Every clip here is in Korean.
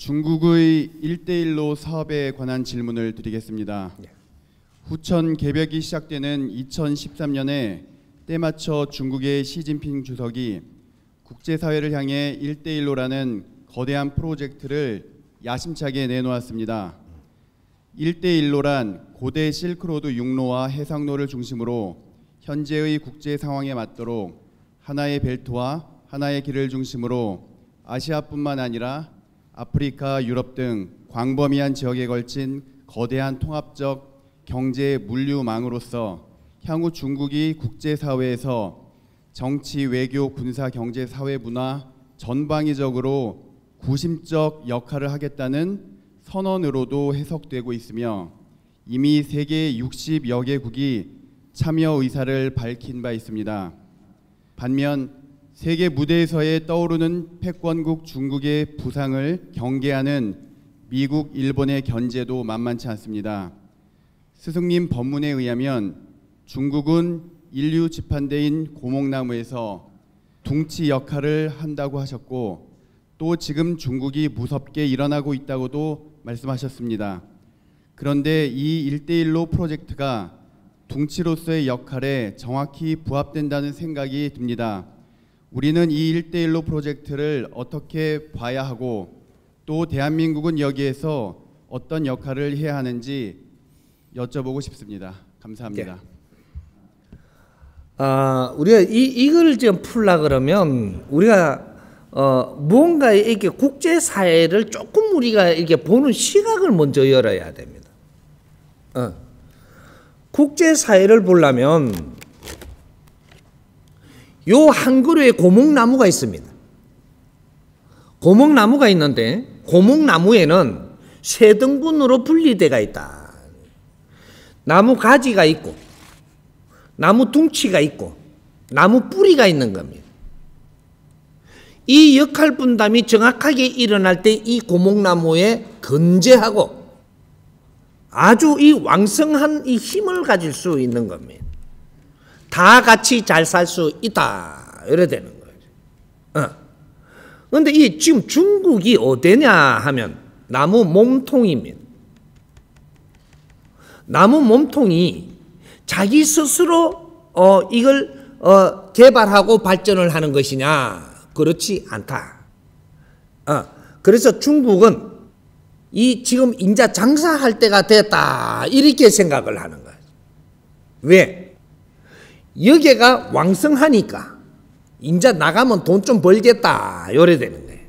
중국의 1대1로 사업에 관한 질문을 드리겠습니다. 후천 개벽이 시작되는 2013년에 때맞춰 중국의 시진핑 주석이 국제사회를 향해 1대1로라는 거대한 프로젝트를 야심차게 내놓았습니다. 1대1로란 고대 실크로드 육로와 해상로를 중심으로 현재의 국제 상황에 맞도록 하나의 벨트와 하나의 길을 중심으로 아시아뿐만 아니라 아프리카, 유럽 등 광범위한 지역에 걸친 거대한 통합적 경제 물류망으로서 향후 중국이 국제사회에서 정치, 외교, 군사, 경제, 사회, 문화 전방위적으로 구심적 역할을 하겠다는 선언으로도 해석되고 있으며 이미 세계 60여 개국이 참여 의사를 밝힌 바 있습니다. 반면 세계 무대에서의 떠오르는 패권국 중국의 부상을 경계하는 미국, 일본의 견제도 만만치 않습니다. 스승님 법문에 의하면 중국은 인류 지판대인 고목나무에서 둥치 역할을 한다고 하셨고 또 지금 중국이 무섭게 일어나고 있다고도 말씀하셨습니다. 그런데 이 1대1로 프로젝트가 둥치로서의 역할에 정확히 부합된다는 생각이 듭니다. 우리는 이 1대1로 프로젝트를 어떻게 봐야 하고 또 대한민국은 여기에서 어떤 역할을 해야 하는지 여쭤보고 싶습니다. 감사합니다. 우리가 이걸 좀 풀라 그러면 우리가 무언가 이렇게 국제사회를 조금 우리가 이렇게 보는 시각을 먼저 열어야 됩니다. 국제사회를 보려면 요 한 그루에 고목나무가 있습니다. 고목나무가 있는데 고목나무에는 세 등분으로 분리되어 있다. 나무 가지가 있고 나무 둥치가 있고 나무 뿌리가 있는 겁니다. 이 역할 분담이 정확하게 일어날 때 이 고목나무에 건재하고 아주 이 왕성한 이 힘을 가질 수 있는 겁니다. 다 같이 잘 살 수 있다. 이래 되는 거죠. 그런데 이 지금 중국이 어디냐 하면 나무 몸통입니다. 나무 몸통이 자기 스스로 이걸 개발하고 발전을 하는 것이냐? 그렇지 않다. 그래서 중국은 이 지금 인자 장사할 때가 됐다. 이렇게 생각을 하는 거예요. 왜? 여기가 왕성하니까 인자 나가면 돈 좀 벌겠다. 요래 되는 거예요.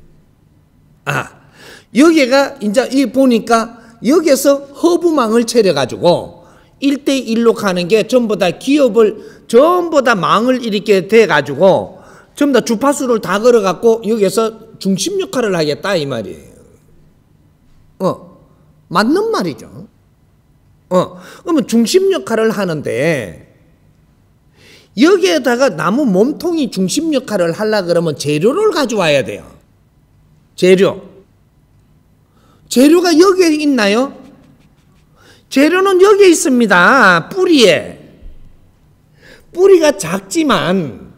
여기가 인자 이 보니까 여기서 허브망을 차려가지고 1대1로 가는 게 전부 다 기업을 전부 다 망을 이렇게 돼가지고 전부 다 주파수를 다 걸어갖고 여기서 중심 역할을 하겠다 이 말이에요. 맞는 말이죠. 그러면 중심 역할을 하는데 여기에다가 나무 몸통이 중심 역할을 하려고 그러면 재료를 가져와야 돼요. 재료가 여기에 있나요? 재료는 여기에 있습니다. 뿌리에. 뿌리가 작지만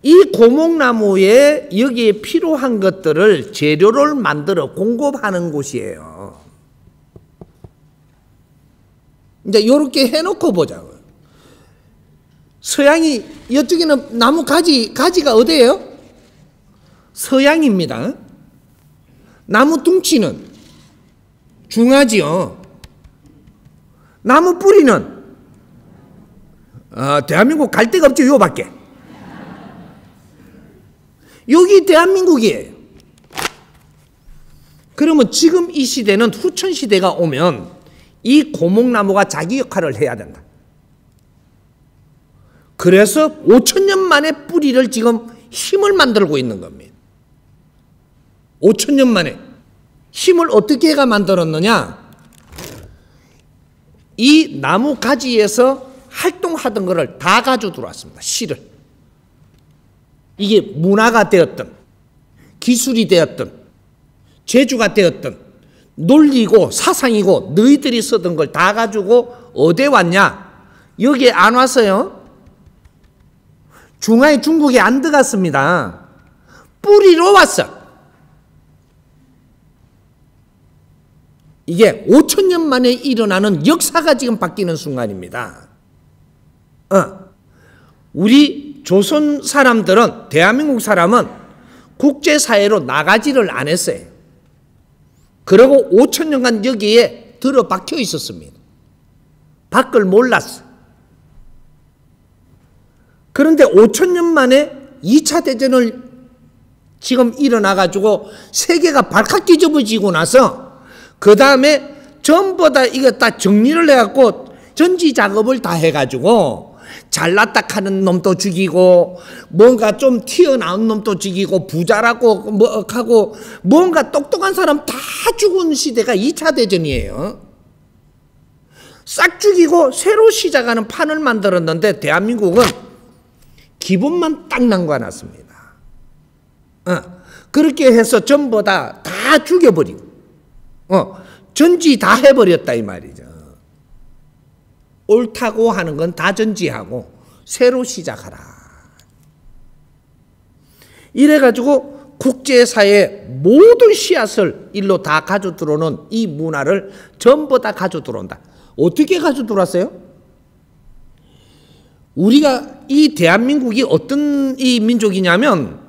이 고목나무에 여기에 필요한 것들을 재료를 만들어 공급하는 곳이에요. 이제 이렇게 해놓고 보자고요. 서양이 이쪽에는 나무 가지가 어디예요? 서양입니다. 나무 둥치는 중하지요. 나무 뿌리는 대한민국 갈 데가 없죠. 요밖에. 여기 대한민국이에요. 그러면 지금 이 시대는 후천 시대가 오면 이 고목나무가 자기 역할을 해야 된다. 그래서 5천년 만에 뿌리를 지금 힘을 만들고 있는 겁니다. 5천년 만에 힘을 어떻게 해가 만들었느냐? 이 나무 가지에서 활동하던 것을 다 가지고 들어왔습니다. 실을. 이게 문화가 되었든 기술이 되었든 재주가 되었든 논리고 사상이고 너희들이 쓰던 걸 다 가지고 어디에 왔냐? 여기에 안 왔어요. 중화의 중국에 안 들어갔습니다. 뿌리로 왔어. 이게 5,000년 만에 일어나는 역사가 지금 바뀌는 순간입니다. 우리 조선 사람들은, 대한민국 사람은 국제사회로 나가지를 안 했어요. 그리고 5,000년간 여기에 들어박혀 있었습니다. 밖을 몰랐어. 그런데 5,000년 만에 2차 대전을 지금 일어나가지고 세계가 발칵 뒤집어지고 나서 그 다음에 전부 다 이거 다 정리를 해갖고 전지 작업을 다 해가지고 잘났다 하는 놈도 죽이고 뭔가 좀 튀어나온 놈도 죽이고 부자라고 뭐 하고 뭔가 똑똑한 사람 다 죽은 시대가 2차 대전이에요. 싹 죽이고 새로 시작하는 판을 만들었는데 대한민국은 기본만 딱 남겨놨습니다. 그렇게 해서 전부 다 죽여버리고 전지 다 해버렸다 이 말이죠. 옳다고 하는 건 다 전지하고 새로 시작하라. 이래가지고 국제사회의 모든 씨앗을 일로 다 가져 들어오는 이 문화를 전부 다 가져 들어온다. 어떻게 가져 들어왔어요? 우리가 이 대한민국이 어떤 이 민족이냐면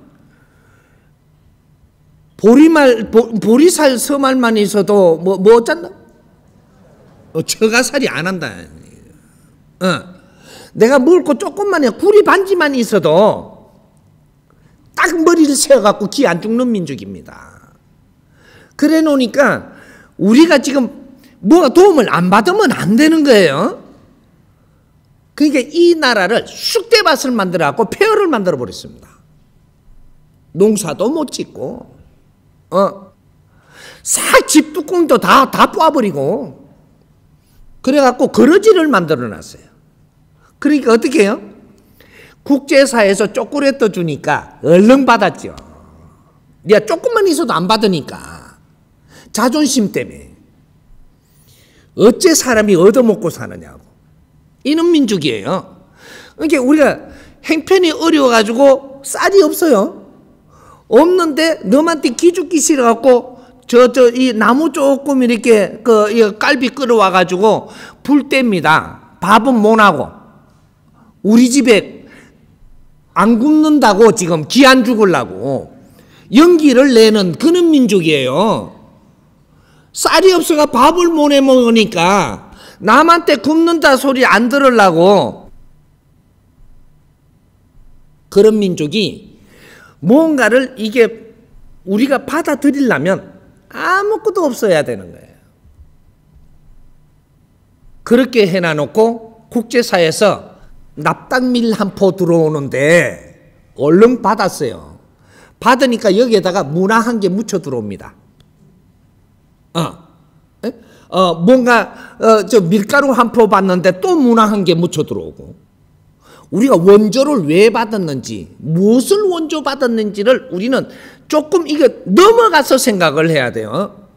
보리살 서말만 있어도 뭐 어쩐다? 처가살이 안 한다. 내가 먹을 거 조금만 해 구리 반지만 있어도 딱 머리를 세워갖고 기 안 죽는 민족입니다. 그래 놓으니까 우리가 지금 뭐가 도움을 안 받으면 안 되는 거예요. 그러니까 이 나라를 쑥대밭을 만들어갖고 폐허를 만들어 버렸습니다. 농사도 못 짓고 싹 집 뚜껑도 다 뽑아버리고 그래갖고 거러지를 만들어 놨어요. 그러니까 어떻게 해요? 국제사회에서 초콜릿도 주니까 얼른 받았죠. 네가 조금만 있어도 안 받으니까 자존심 때문에 어째 사람이 얻어먹고 사느냐고. 이런 민족이에요. 그러니까 우리가 형편이 어려워가지고 쌀이 없어요. 없는데 너한테 기죽기 싫어갖고 이 나무 조금 이렇게 이 깔비 끌어와가지고 불 뗍니다. 밥은 못 하고 우리 집에 안 굽는다고 지금 기 안 죽으려고 연기를 내는 그런 민족이에요. 쌀이 없어가 밥을 못 해 먹으니까 남한테 굽는다 소리 안 들으려고 그런 민족이 뭔가를 이게 우리가 받아들이려면 아무것도 없어야 되는 거예요. 그렇게 해놔놓고 국제사회에서 납작밀 한 포 들어오는데 얼른 받았어요. 받으니까 여기에다가 문화 한 개 묻혀 들어옵니다. 뭔가 저 밀가루 한 포 받는데 또 문화 한 개 묻혀 들어오고 우리가 원조를 왜 받았는지 무엇을 원조 받았는지를 우리는 조금 이거 넘어가서 생각을 해야 돼요.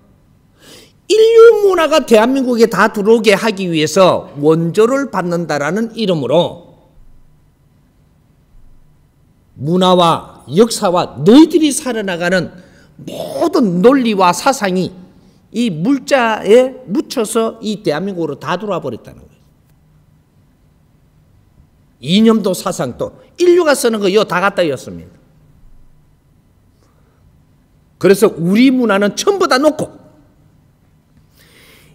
인류 문화가 대한민국에 다 들어오게 하기 위해서 원조를 받는다라는 이름으로 문화와 역사와 너희들이 살아나가는 모든 논리와 사상이 이 물자에 묻혀서 이 대한민국으로 다 들어와 버렸다는 거예요. 이념도 사상도 인류가 쓰는 거 이거 다 갖다 였습니다. 그래서 우리 문화는 전부 다 놓고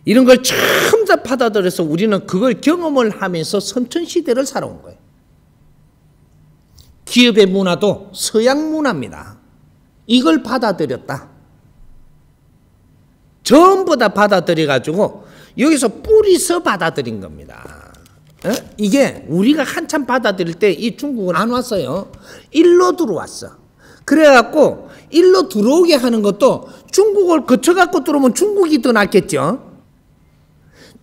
이런 걸 전부 다 받아들여서 우리는 그걸 경험을 하면서 선천시대를 살아온 거예요. 기업의 문화도 서양 문화입니다. 이걸 받아들였다. 전부 다 받아들여가지고 여기서 뿌리서 받아들인 겁니다. 이게 우리가 한참 받아들일 때 이 중국은 안 왔어요. 일로 들어왔어. 그래갖고 일로 들어오게 하는 것도 중국을 거쳐갖고 들어오면 중국이 더 낫겠죠.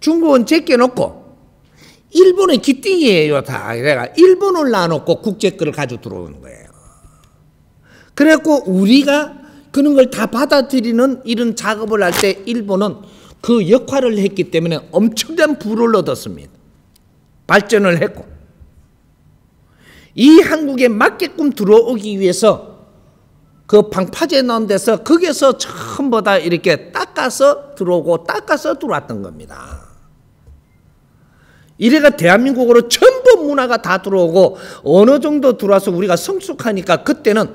중국은 제껴놓고 일본의 기띵이에요 다. 그래가 일본을 놔놓고 국제 거를 가지고 들어오는 거예요. 그래갖고 우리가 그런 걸 다 받아들이는 이런 작업을 할 때 일본은 그 역할을 했기 때문에 엄청난 부를 얻었습니다. 발전을 했고 이 한국에 맞게끔 들어오기 위해서 그 방파제 넣은 데서 거기에서 처음 컴컴보다 이렇게 닦아서 들어오고 닦아서 들어왔던 겁니다. 이래가 대한민국으로 전부 문화가 다 들어오고 어느 정도 들어와서 우리가 성숙하니까 그때는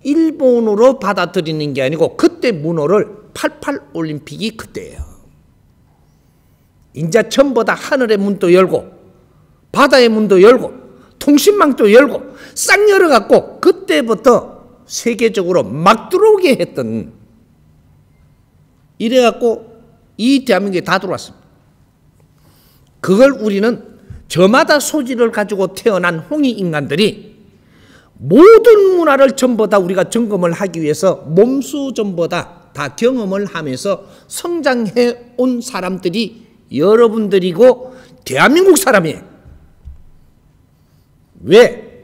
일본으로 받아들이는 게 아니고 그때 문호를 88 올림픽이 그때예요. 인자 전부 다 하늘의 문도 열고 바다의 문도 열고 통신망도 열고 싹 열어갖고 그때부터 세계적으로 막 들어오게 했던, 이래갖고 이 대한민국에 다 들어왔습니다. 그걸 우리는 저마다 소질을 가지고 태어난 홍익 인간들이 모든 문화를 전부 다 우리가 점검을 하기 위해서 몸수 전부 다 경험을 하면서 성장해 온 사람들이 여러분들이고 대한민국 사람이에요. 왜?